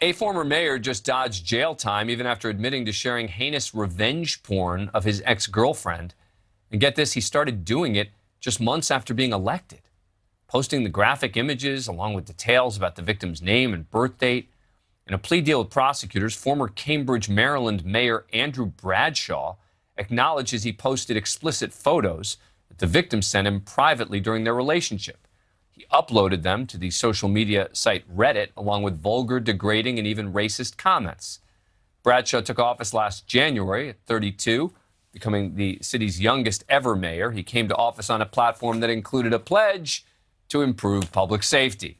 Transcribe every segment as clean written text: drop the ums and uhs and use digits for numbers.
A former mayor just dodged jail time even after admitting to sharing heinous revenge porn of his ex-girlfriend. And get this, he started doing it just months after being elected, posting the graphic images along with details about the victim's name and birth date. In a plea deal with prosecutors, former Cambridge, Maryland Mayor Andrew Bradshaw acknowledges he posted explicit photos that the victim sent him privately during their relationship. He uploaded them to the social media site Reddit, along with vulgar, degrading, and even racist comments. Bradshaw took office last January at 32, becoming the city's youngest ever mayor. He came to office on a platform that included a pledge to improve public safety.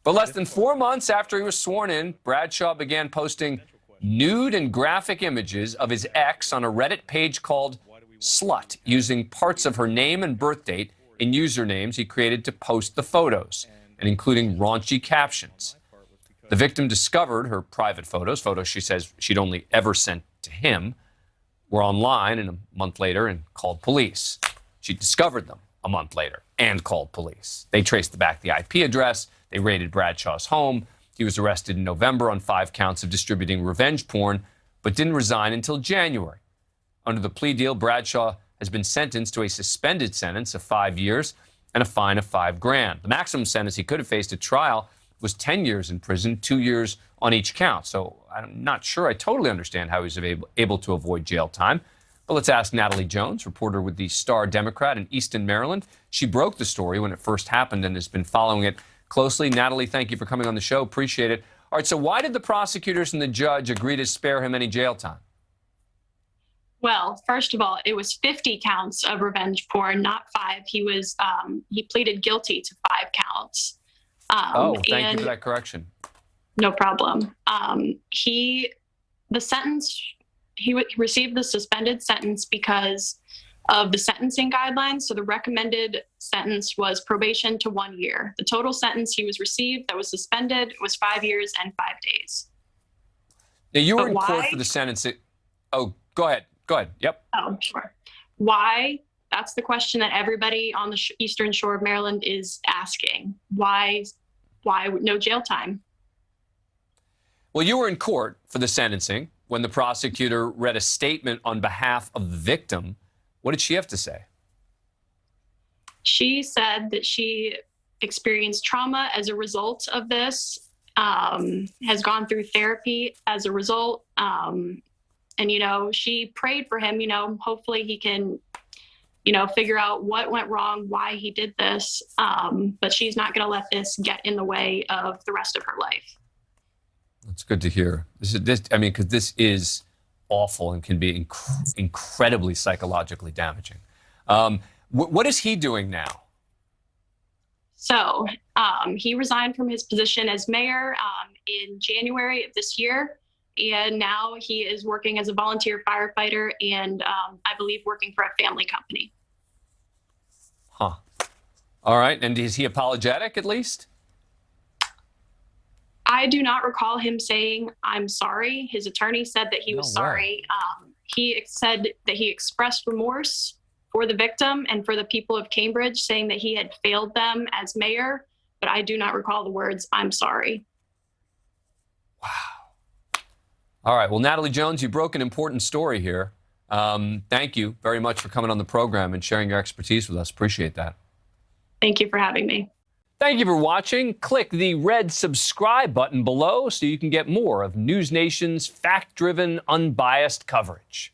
But less than 4 months after he was sworn in, Bradshaw began posting nude and graphic images of his ex on a Reddit page called Slut, using parts of her name and birth date in usernames he created to post the photos, and including raunchy captions. The victim discovered her private photos she says she'd only ever sent to him, were online and a month later and called police. She discovered them a month later and called police. They traced back the IP address. They raided Bradshaw's home. He was arrested in November on 5 counts of distributing revenge porn, but didn't resign until January. Under the plea deal, Bradshaw has been sentenced to a suspended sentence of 5 years and a fine of $5,000. The maximum sentence he could have faced at trial was 10 years in prison, 2 years on each count. So I'm not sure I totally understand how he was able to avoid jail time. But let's ask Natalie Jones, reporter with the Star Democrat in Easton, Maryland. She broke the story when it first happened and has been following it closely. Natalie, thank you for coming on the show. Appreciate it. All right, so why did the prosecutors and the judge agree to spare him any jail time? Well, first of all, it was 50 counts of revenge porn, not 5. He pleaded guilty to 5 counts. Thank you for that correction. No problem. He received the suspended sentence because of the sentencing guidelines. So the recommended sentence was probation to 1 year. The total sentence he was received that was suspended was 5 years and 5 days. Now, you were in court for the sentence. Oh, go ahead. Go ahead. Yep. Oh, sure. Why? That's the question that everybody on the eastern shore of Maryland is asking. Why no jail time? Well, you were in court for the sentencing when the prosecutor read a statement on behalf of the victim. What did she have to say? She said that she experienced trauma as a result of this, has gone through therapy as a result. And, she prayed for him, hopefully he can, figure out what went wrong, why he did this. But she's not going to let this get in the way of the rest of her life. That's good to hear. Because this is awful and can be incredibly psychologically damaging. What is he doing now? So he resigned from his position as mayor in January of this year. And now he is working as a volunteer firefighter and I believe working for a family company. Huh. All right. And is he apologetic at least? I do not recall him saying, "I'm sorry." His attorney said that he was sorry. He said that he expressed remorse for the victim and for the people of Cambridge, saying that he had failed them as mayor. But I do not recall the words, "I'm sorry." Wow. All right. Well, Natalie Jones, you broke an important story here. Thank you very much for coming on the program and sharing your expertise with us. Appreciate that. Thank you for having me. Thank you for watching. Click the red subscribe button below so you can get more of NewsNation's fact-driven, unbiased coverage.